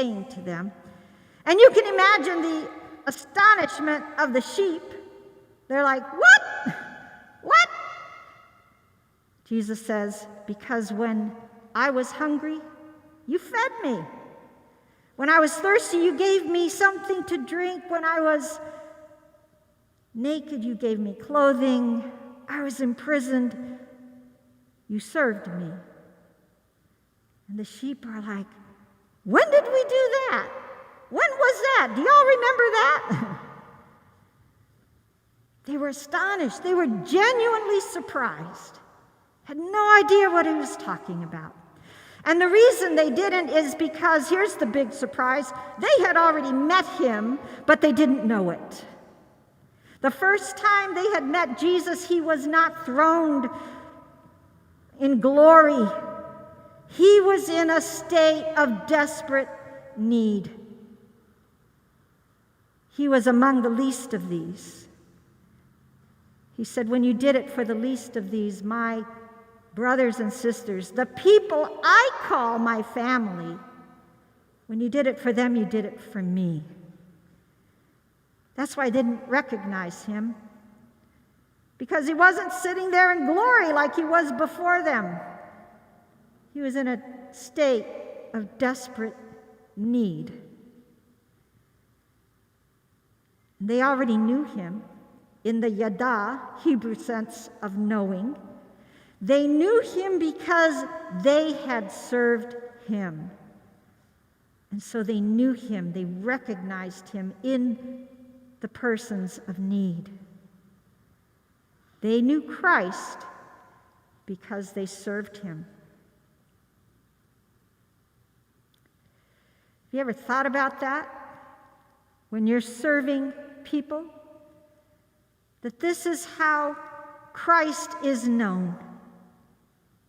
saying to them. And you can imagine the astonishment of the sheep. They're like, what? What? Jesus says, because when I was hungry, you fed me. When I was thirsty, you gave me something to drink. When I was naked, you gave me clothing. I was imprisoned. You served me. And the sheep are like, when did we do that? When was that? Do y'all remember that? They were astonished. They were genuinely surprised. Had no idea what he was talking about. And the reason they didn't is because, here's the big surprise, they had already met him, but they didn't know it. The first time they had met Jesus, he was not throned in glory. He was in a state of desperate need. He was among the least of these. He said, when you did it for the least of these, my brothers and sisters, the people I call my family, when you did it for them, you did it for me. That's why I didn't recognize him, because he wasn't sitting there in glory like he was before them. He was in a state of desperate need. They already knew him in the yada, Hebrew sense of knowing. They knew him because they had served him. And so they knew him, they recognized him in the persons of need. They knew Christ because they served him. Have you ever thought about that? When you're serving people, that this is how Christ is known,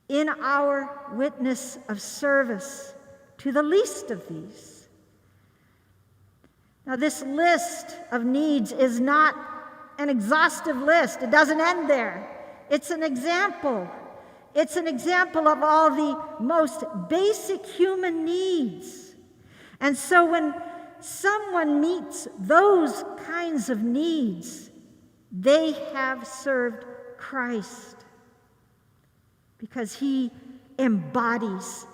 in our witness of service to the least of these. Now, this list of needs is not an exhaustive list. It doesn't end there. It's an example. It's an example of all the most basic human needs. And so when someone meets those kinds of needs, they have served Christ, because he embodies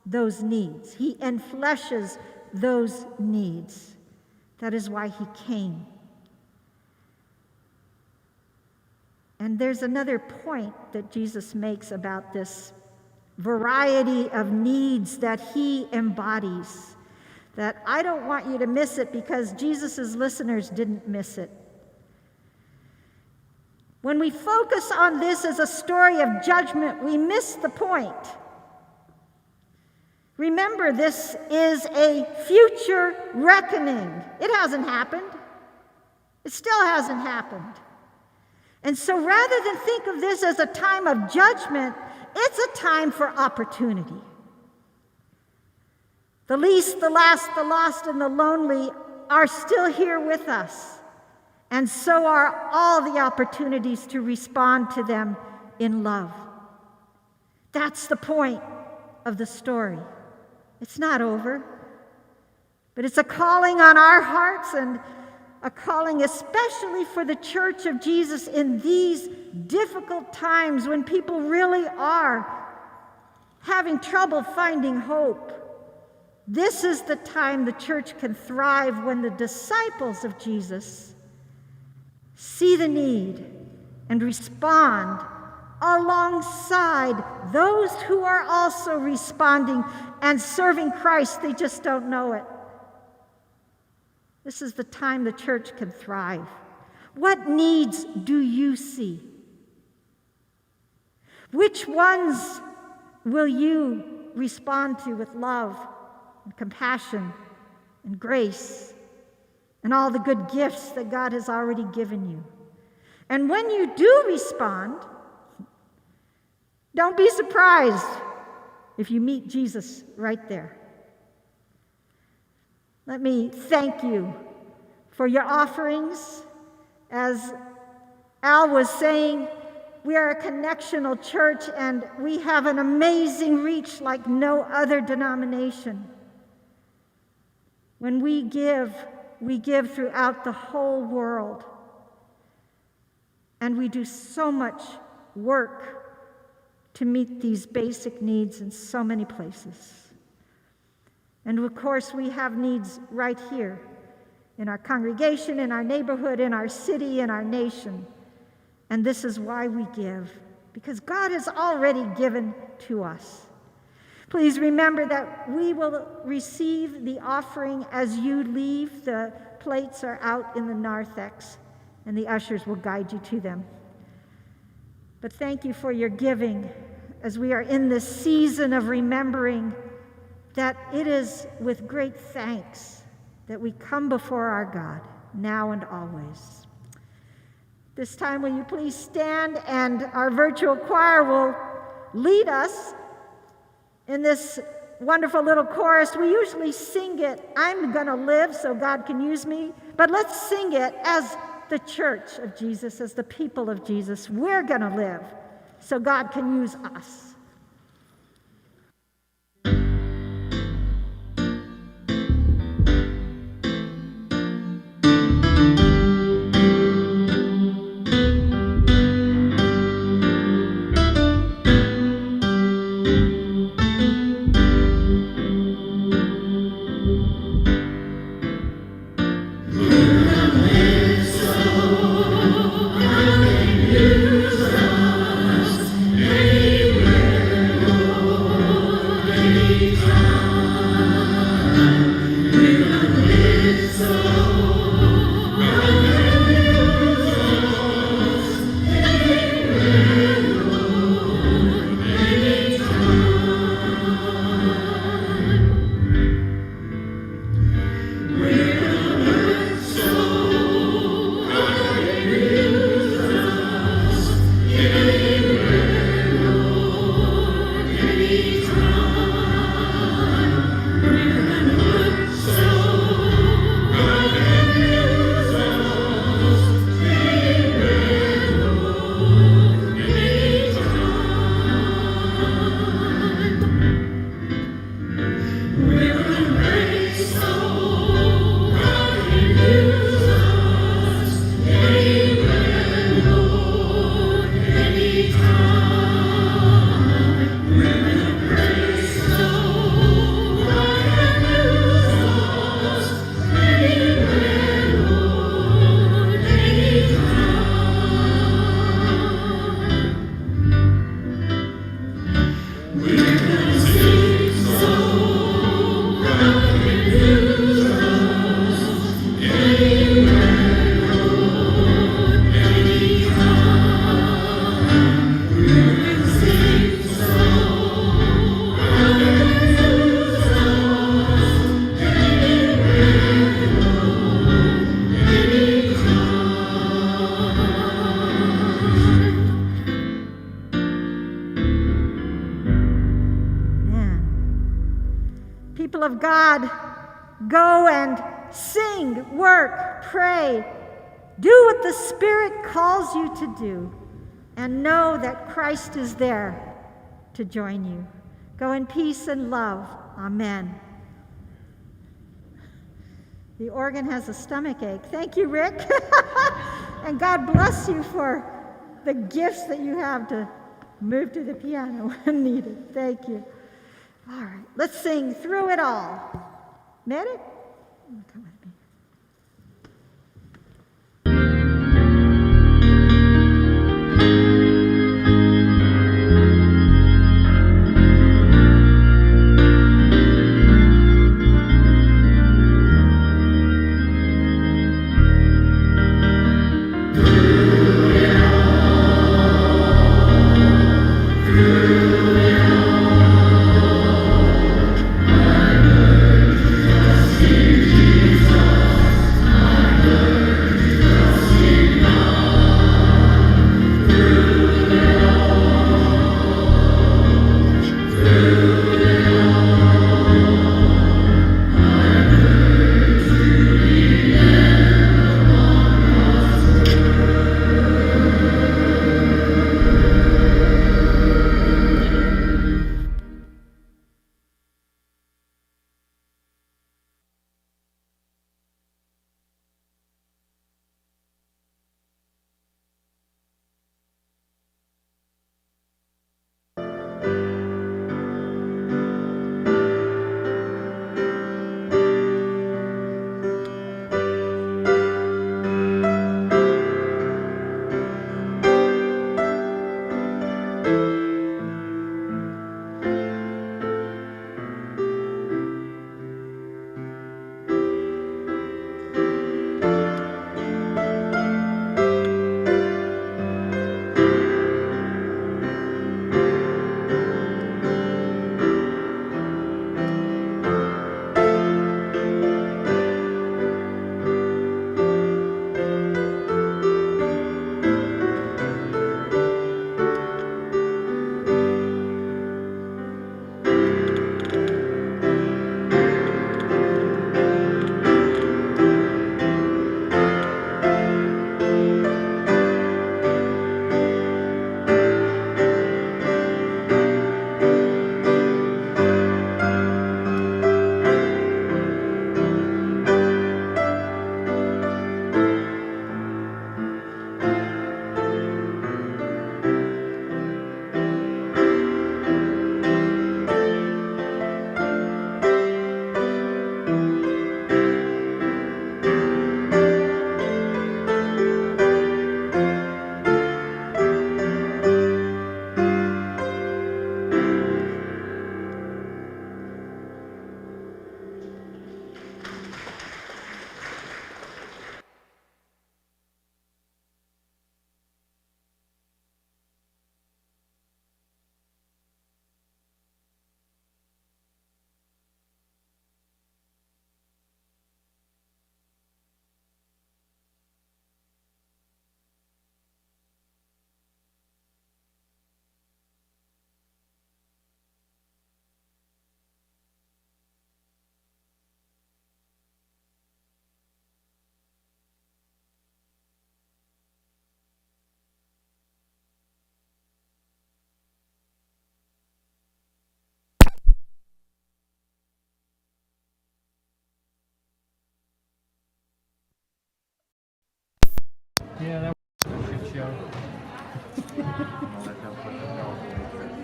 those needs. He enfleshes those needs. That is why he came. And there's another point that Jesus makes about this variety of needs that he embodies, that I don't want you to miss it, because Jesus' listeners didn't miss it. When we focus on this as a story of judgment, we miss the point. Remember, this is a future reckoning. It hasn't happened. It still hasn't happened. And so rather than think of this as a time of judgment, it's a time for opportunity. The least, the last, the lost, and the lonely are still here with us. And so are all the opportunities to respond to them in love. That's the point of the story. It's not over, but it's a calling on our hearts, and a calling especially for the Church of Jesus in these difficult times when people really are having trouble finding hope. This is the time the church can thrive, when the disciples of Jesus see the need and respond alongside those who are also responding and serving Christ. They just don't know it. This is the time the church can thrive. What needs do you see? Which ones will you respond to with love and compassion and grace and all the good gifts that God has already given you? And when you do respond, don't be surprised if you meet Jesus right there. Let me thank you for your offerings. As Al was saying, we are a connectional church, and we have an amazing reach like no other denomination. When we give throughout the whole world. And we do so much work to meet these basic needs in so many places. And of course, we have needs right here in our congregation, in our neighborhood, in our city, in our nation. And this is why we give, because God has already given to us. Please remember that we will receive the offering as you leave. The plates are out in the narthex, and the ushers will guide you to them. But thank you for your giving as we are in this season of remembering that it is with great thanks that we come before our God, now and always. This time, will you please stand, and our virtual choir will lead us in this wonderful little chorus. We usually sing it, I'm gonna live so God can use me, but let's sing it as the church of Jesus, as the people of Jesus. We're gonna live so God can use us. People of God, go and sing, work, pray. Do what the Spirit calls you to do, and know that Christ is there to join you. Go in peace and love. Amen. The organ has a stomach ache. Thank you, Rick. And God bless you for the gifts that you have to move to the piano when needed. Thank you. All right, let's sing Through It All. Medic? Come with me. Jesus.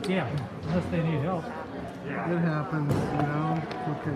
Yeah, unless they need help. It happens, you know. Okay.